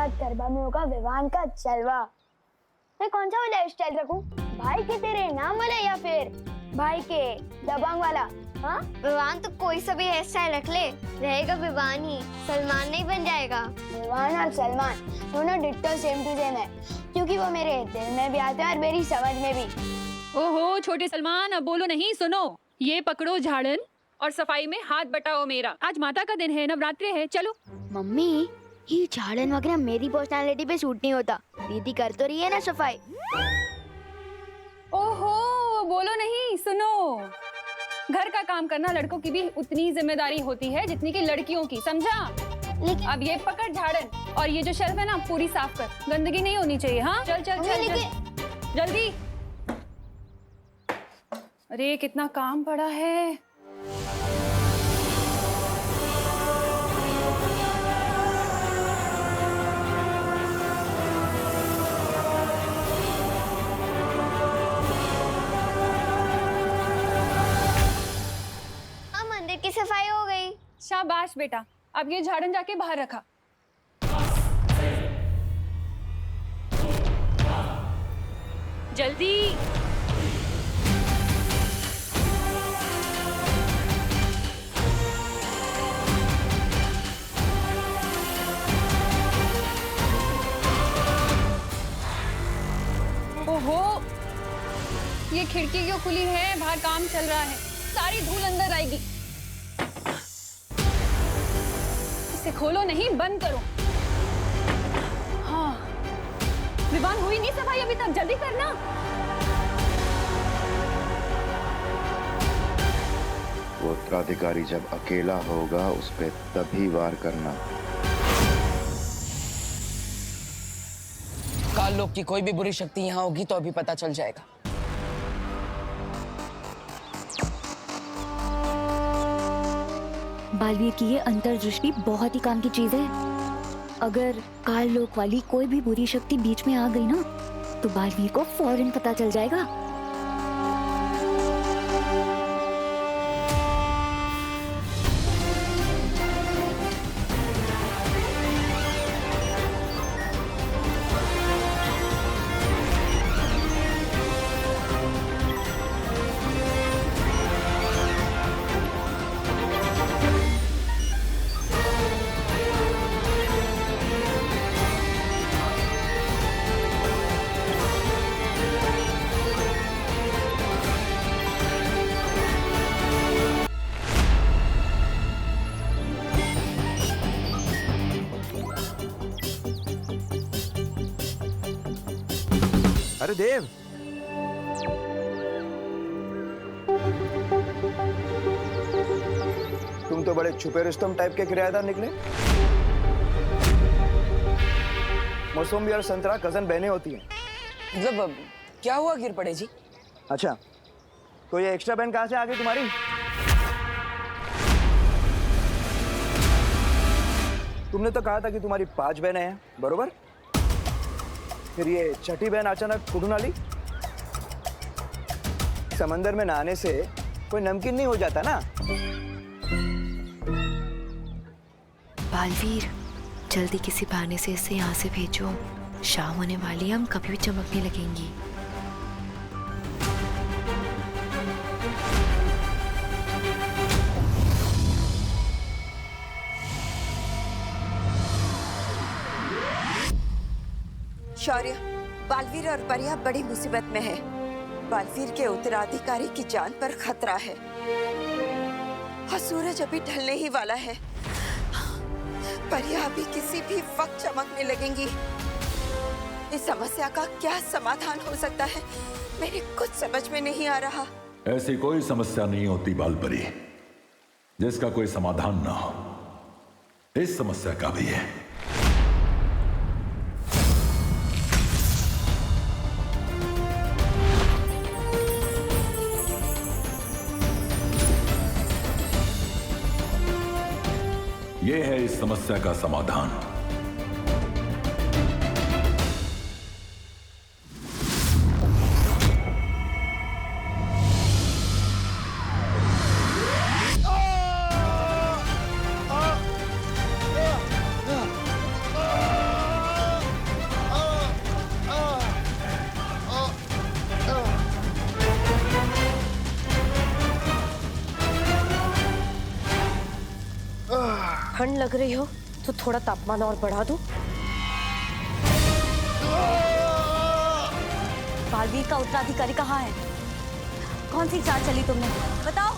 रात गरबा में होगा विवान का जलवा। मैं कौन सा वाला हेयर स्टाइल रखूं? भाई के तेरे नाम वाला या फिर भाई के दबंग वाला? हाँ, विवान तो कोई सा भी हेयर स्टाइल रख ले, रहेगा विवान ही, सलमान नहीं बन जाएगा। विवान और सलमान दोनों डिट्टो सेम टू सेम है, क्योंकि वो मेरे दिल में भी आते हैं और मेरी समझ में भी। ओहो छोटे सलमान, अब बोलो नहीं, सुनो। ये पकड़ो झाड़न और सफाई में हाथ बटाओ मेरा। आज माता का दिन है, नवरात्रि है, चलो। मम्मी, ये झाड़न वगैरह मेरी पर्सनालिटी पे सूट नहीं होता। दीदी कर तो रही है ना सफाई। ओहो बोलो नहीं, सुनो। घर का काम करना लड़कों की भी उतनी जिम्मेदारी होती है जितनी कि लड़कियों की, समझा? लेकिन अब ये पकड़ झाड़न और ये जो शेल्फ है ना पूरी साफ कर, गंदगी नहीं होनी चाहिए। हाँ चल चल चल, चल जल्दी। अरे कितना काम पड़ा है। मंदिर की सफाई हो गई। शाबाश बेटा, अब ये झाड़न जाके बाहर रखा। जल्दी। ओहो, ये खिड़की क्यों खुली है? बाहर काम चल रहा है, सारी धूल अंदर आएगी। इसे खोलो नहीं, बंद करो। हाँ, विवान हुई नहीं सफाई अभी तक, जल्दी करना। वो उत्तराधिकारी जब अकेला होगा उस पे तभी वार करना। काल लोक की कोई भी बुरी शक्ति यहाँ होगी तो अभी पता चल जाएगा। बालवीर की ये अंतर्दृष्टि बहुत ही काम की चीज है। अगर काल लोक वाली कोई भी बुरी शक्ति बीच में आ गई ना, तो बालवीर को फौरन पता चल जाएगा। अरे देव, तुम तो बड़े छुपे रुस्तम टाइप के किराएदार निकले। मौसमी और संतरा कजन बहनें होती हैं। मतलब क्या हुआ गिर पड़े जी? अच्छा, तो ये एक्स्ट्रा बहन कहाँ से आ गई तुम्हारी? तुमने तो कहा था कि तुम्हारी 5 बहनें हैं, बरोबर? फिर ये छठी बहन अचानक कुड़ून आली? समंदर में नहाने से कोई नमकीन नहीं हो जाता ना। बालवीर, जल्दी किसी बहाने से इसे यहाँ से भेजो। शाम होने वाली है, हम कभी भी चमकने लगेंगी। शौर्य, बालवीर और परिया बड़ी मुसीबत में है। बालवीर के उत्तराधिकारी की जान पर खतरा है और सूरज अभी ढलने ही वाला है। परिया अभी किसी भी वक्त चमकने लगेंगी। इस समस्या का क्या समाधान हो सकता है, मेरे कुछ समझ में नहीं आ रहा। ऐसी कोई समस्या नहीं होती बालपरी जिसका कोई समाधान ना हो। इस समस्या का भी है। यह है इस समस्या का समाधान। ठंड लग रही हो तो थोड़ा तापमान और बढ़ा दूं? बालवीर का उत्तराधिकारी कहाँ है? कौन सी चाल चली तुमने? बताओ।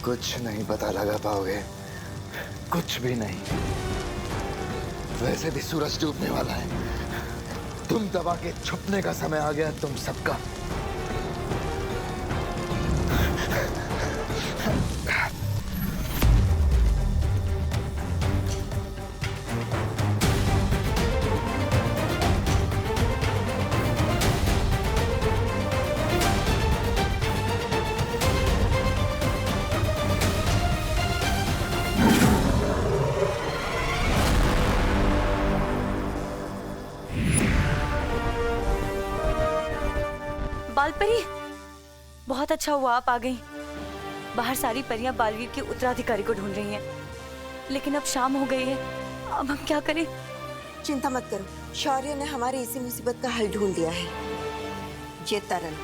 कुछ नहीं पता लगा पाओगे, कुछ भी नहीं। वैसे भी सूरज डूबने वाला है। तुम दबा के छुपने का समय आ गया तुम सबका। बालपरी, बहुत अच्छा हुआ आप आ गई। बाहर सारी परियां बालवीर के उत्तराधिकारी को ढूंढ रही हैं, लेकिन अब शाम हो गई है। अब हम क्या करें? चिंता मत करो, शौर्य ने हमारी इसी मुसीबत का हल ढूंढ लिया है। ये तरल।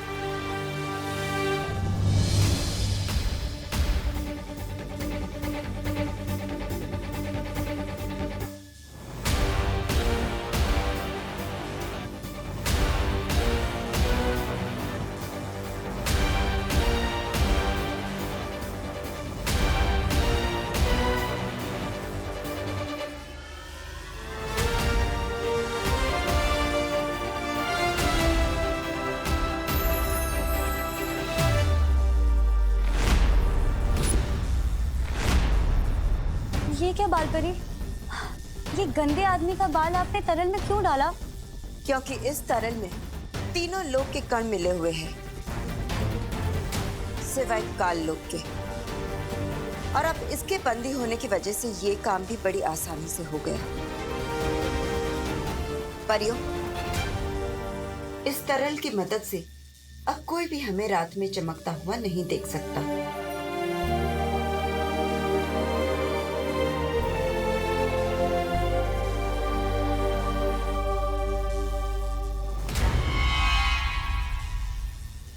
ये क्या बालपरी? ये गंदे आदमी का बाल आपने तरल में क्यों डाला? क्योंकि इस तरल में तीनों लोग के कण मिले हुए हैं, सिवाय काल लोग के। और अब इसके बंदी होने की वजह से ये काम भी बड़ी आसानी से हो गया। परियों, इस तरल की मदद से अब कोई भी हमें रात में चमकता हुआ नहीं देख सकता।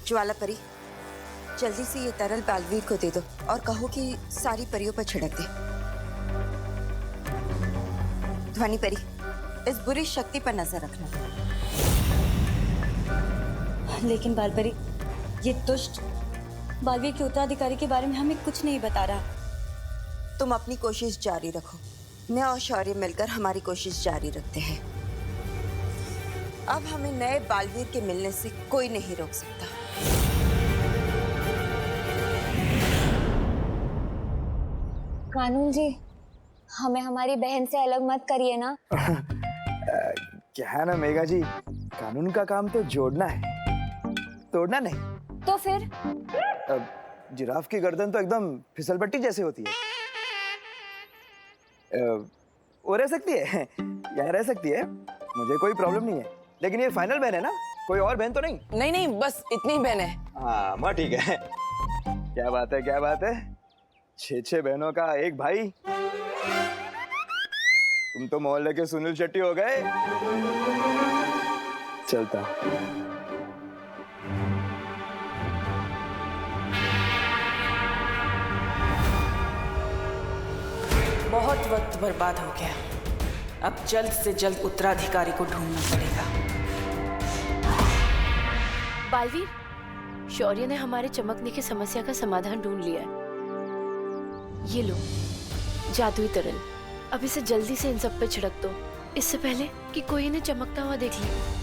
ज्वाला परी, जल्दी से ये तरल बालवीर को दे दो और कहो कि सारी परियों पर छिड़क दे। ध्वनि परी, इस बुरी शक्ति पर नजर रखना। लेकिन बालपरी, ये दुष्ट बालवीर के उत्तराधिकारी के बारे में हमें कुछ नहीं बता रहा। तुम अपनी कोशिश जारी रखो, मैं और शौर्य मिलकर हमारी कोशिश जारी रखते हैं। अब हमें नए बालवीर के मिलने से कोई नहीं रोक सकता। कानून जी, हमें हमारी बहन से अलग मत करिए ना। क्या है ना मेघा जी, कानून का काम तो जोड़ना है, तोड़ना नहीं। तो फिर जिराफ की गर्दन तो एकदम फिसलपट्टी जैसे होती है। वो रह सकती है, यहाँ रह सकती है, मुझे कोई प्रॉब्लम नहीं है। लेकिन ये फाइनल बहन है ना, कोई और बहन तो नहीं? नहीं नहीं, बस इतनी बहन है। हाँ माँ, ठीक है। क्या बात है, क्या बात है। 6 बहनों का एक भाई। तुम तो मोहल्ले के सुनील शेट्टी हो गए। चलता। बहुत वक्त बर्बाद हो गया। अब जल्द से जल्द उत्तराधिकारी को ढूंढना पड़ेगा। बालवीर, शौर्य ने हमारे चमकने की समस्या का समाधान ढूंढ लिया है। ये लो जादुई तरल, अब इसे जल्दी से इन सब पे छिड़क दो, इससे पहले कि कोई इन्हें चमकता हुआ देख ले।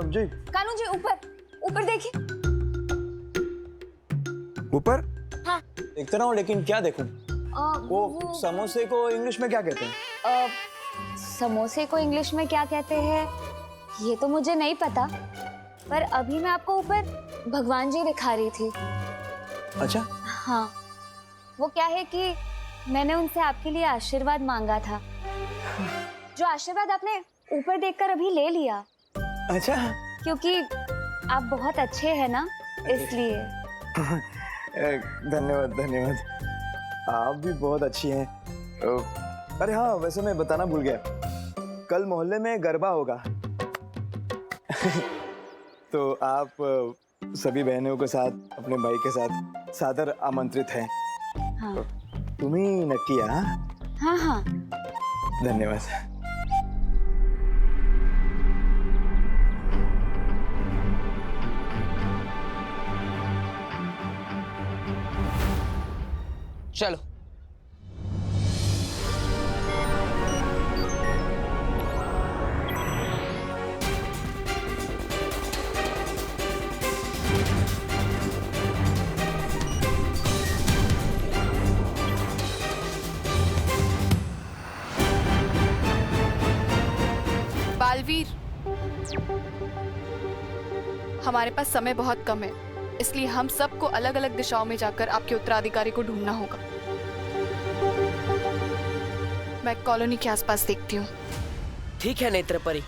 जी कानून जी, ऊपर ऊपर देखिए। ऊपर? हाँ। देखता रहा हूँ, लेकिन क्या देखूं? वो समोसे को इंग्लिश में क्या कहते हैं? समोसे को इंग्लिश में क्या कहते हैं ये तो मुझे नहीं पता, पर अभी मैं आपको ऊपर भगवान जी दिखा रही थी। अच्छा। हाँ, वो क्या है कि मैंने उनसे आपके लिए आशीर्वाद मांगा था, जो आशीर्वाद आपने ऊपर देखकर अभी ले लिया। अच्छा। क्योंकि आप बहुत अच्छे हैं ना, इसलिए। धन्यवाद धन्यवाद, आप भी बहुत अच्छी हैं। अरे हाँ, वैसे मैं बताना भूल गया, कल मोहल्ले में गरबा होगा। तो आप सभी बहनों के साथ, अपने भाई के साथ सादर आमंत्रित हैं। हाँ। तुम ही नक्की, हाँ? हाँ हाँ। धन्यवाद। चलो। बालवीर, हमारे पास समय बहुत कम है, इसलिए हम सबको अलग अलग दिशाओं में जाकर आपके उत्तराधिकारी को ढूंढना होगा। मैं कॉलोनी के आसपास देखती हूँ। ठीक है नेत्रपरी।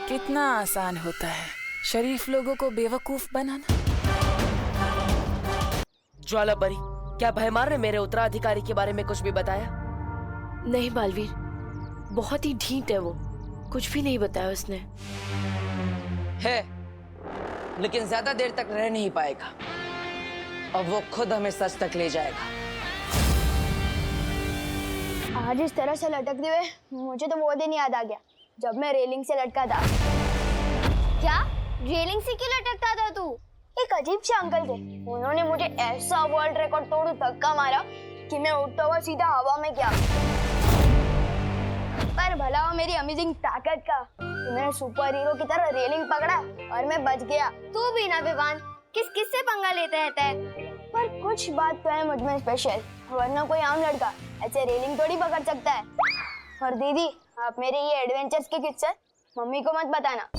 कितना आसान होता है शरीफ लोगों को बेवकूफ बनाना। ज्वालापरी, क्या भयमार ने मेरे उत्तराधिकारी के बारे में कुछ भी बताया? नहीं बालवीर, बहुत ही ढीठ है वो, कुछ भी नहीं बताया उसने। है, लेकिन ज्यादा देर तक रह नहीं पाएगा और वो खुद हमें सच तक ले जाएगा। आज इस तरह से लटकते हुए मुझे तो वो दिन याद आ गया जब मैं रेलिंग से लटका था। क्या रेलिंग से क्यों लटकता था तू? एक अजीब से अंकल थे, उन्होंने मुझे ऐसा वर्ल्ड रिकॉर्ड तोड़ धक्का मारा कि मैं उठता हुआ सीधा हवा में गया। पर भला हो मेरी अमेजिंग ताकत का तो मैंने सुपर हीरो की तरह रेलिंग पकड़ा और मैं बच गया। तू भी ना विवान, किस किस से पंगा लेते रहता है? पर कुछ बात तो है मुझ में स्पेशल, वरना कोई आम लड़का ऐसे रेलिंग थोड़ी पकड़ सकता है। और दीदी, आप मेरे ये एडवेंचर्स के किस्से मम्मी को मत बताना।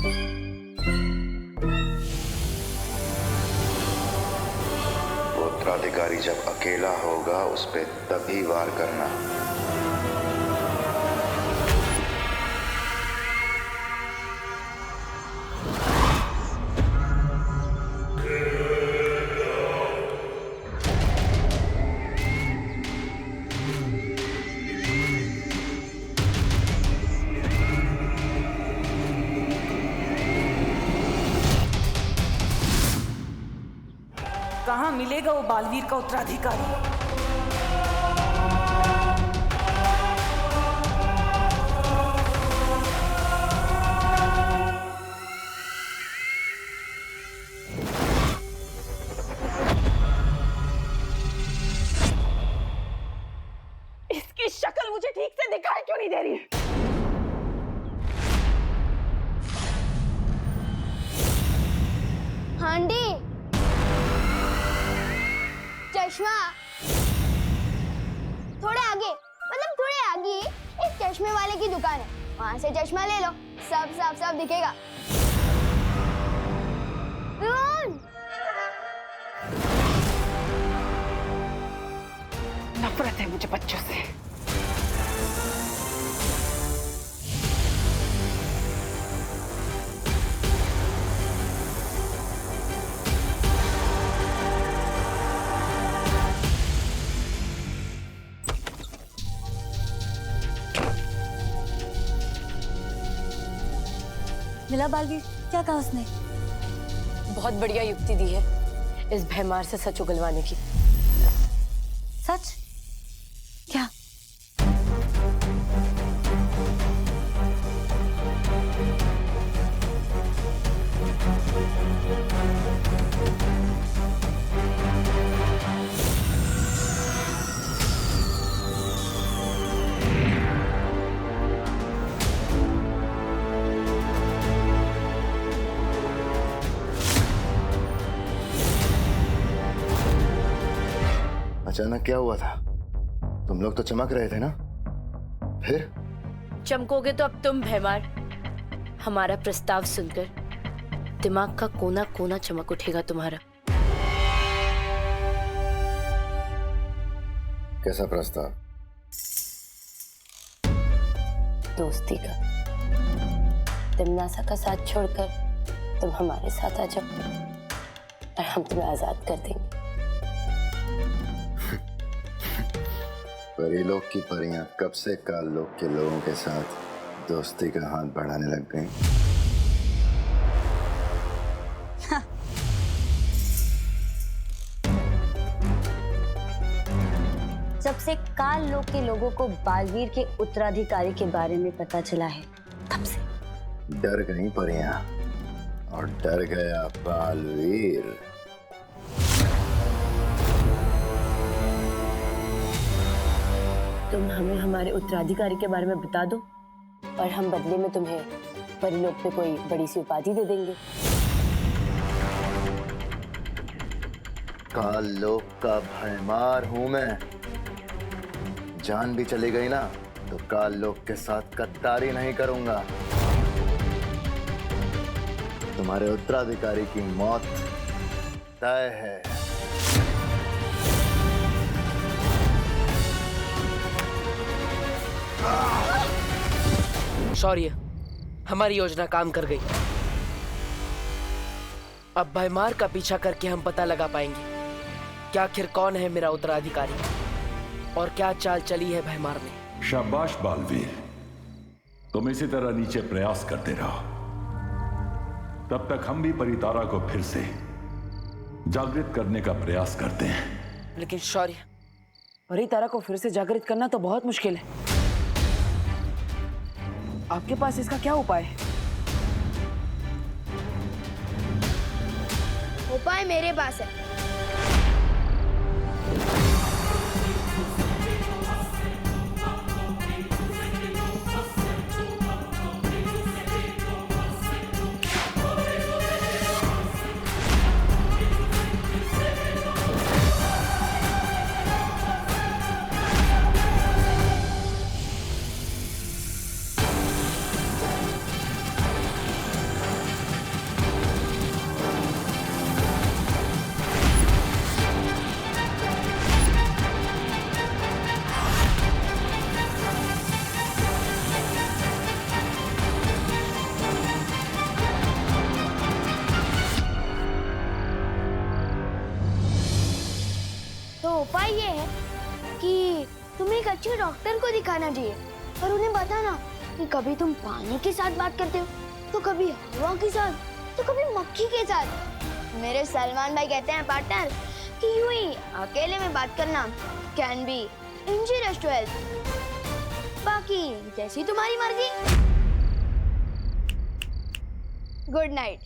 उत्तराधिकारी जब अकेला होगा उस पे तभी वार करना। कहाँ मिलेगा वो बालवीर का उत्तराधिकारी? इसकी शक्ल मुझे ठीक से दिखाई क्यों नहीं दे रही? हांडी, चश्मा, थोड़े आगे, मतलब थोड़े आगे एक चश्मे वाले की दुकान है, वहां से चश्मा ले लो, सब साफ साफ दिखेगा। नफरत है मुझे बच्चों से। मिला बालवीर, क्या कहा उसने? बहुत बढ़िया युक्ति दी है इस भयमार से सच उगलवाने की। सच? क्या? अचानक क्या हुआ था? तुम लोग तो चमक रहे थे ना? फिर चमकोगे तो अब तुम भैमार। हमारा प्रस्ताव सुनकर दिमाग का कोना कोना चमक उठेगा तुम्हारा। कैसा प्रस्ताव? दोस्ती का। तिमनासा का साथ छोड़कर तुम हमारे साथ आ जाओ और हम तुम्हें आजाद कर देंगे। परीलोक की परियां कब से काल लोक के लोगों के साथ दोस्ती का हाथ बढ़ाने लग गई? जब से काल लोक के लोगों को बालवीर के उत्तराधिकारी के बारे में पता चला है, तब से डर गई परियां और डर गया बालवीर। तुम हमें हमारे उत्तराधिकारी के बारे में बता दो और हम बदले में तुम्हें परिलोक पे कोई बड़ी सी उपाधि दे देंगे। काल लोक का भयमार हूं मैं। जान भी चली गई ना तो काल लोक के साथ गद्दारी नहीं करूंगा। तुम्हारे उत्तराधिकारी की मौत तय है। शौर्य, हमारी योजना काम कर गई। अब भयमार का पीछा करके हम पता लगा पाएंगे कि आखिर कौन है मेरा उत्तराधिकारी और क्या चाल चली है भयमार में। शाबाश बालवीर, तुम इसी तरह नीचे प्रयास करते रहो। तब तक हम भी परितारा को फिर से जागृत करने का प्रयास करते हैं। लेकिन शौर्य, परितारा को फिर से जागृत करना तो बहुत मुश्किल है। आपके पास इसका क्या उपाय है? उपाय मेरे पास है। तो उपाय ये है कि तुम्हें एक अच्छे डॉक्टर को दिखाना चाहिए और उन्हें बताना कि कभी तुम पानी के साथ बात करते हो, तो कभी हवा के साथ, तो कभी मक्खी के साथ। मेरे सलमान भाई कहते हैं पार्टनर कि यूं ही अकेले में बात करना can be injurious to health. बाकी जैसी तुम्हारी मर्जी। Good night.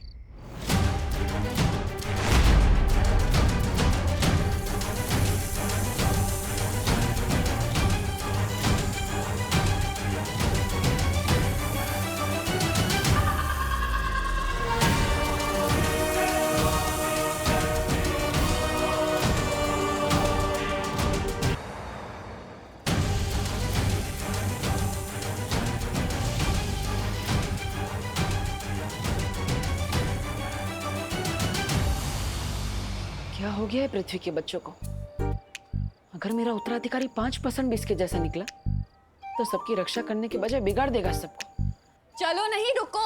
क्या हो गया है पृथ्वी के बच्चों को? अगर मेरा उत्तराधिकारी 5% भी इसके जैसा निकला तो सबकी रक्षा करने के बजाय बिगाड़ देगा सबको। चलो नहीं, रुको।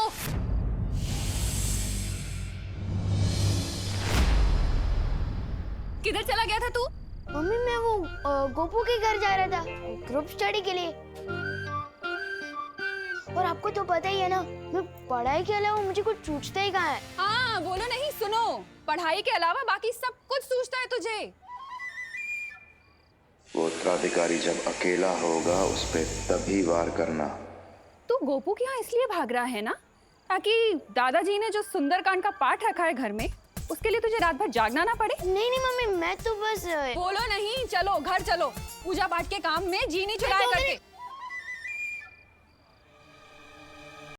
किधर चला गया था तू? मम्मी मैं वो गोपू के घर जा रहा था ग्रुप स्टडी के लिए। और आपको तो पता ही है ना, मैं पढ़ाई के अलावा मुझे कुछ सूझता ही कहाँ है। हाँ, बोलो नहीं, सुनो। पढ़ाई के अलावा बाकी सब कुछ सूझता है तुझे। वो उत्तराधिकारी जब अकेला होगा उस पे तभी वार करना। तू गोपू के यहाँ इसलिए भाग रहा है ना, ताकि दादाजी ने जो सुंदरकांड का पाठ रखा है घर में, उसके लिए तुझे रात भर जागना ना पड़े। नहीं मम्मी, मैं तो बस बोलो नहीं, चलो घर चलो। पूजा पाठ के काम में जी नहीं चुराया करके।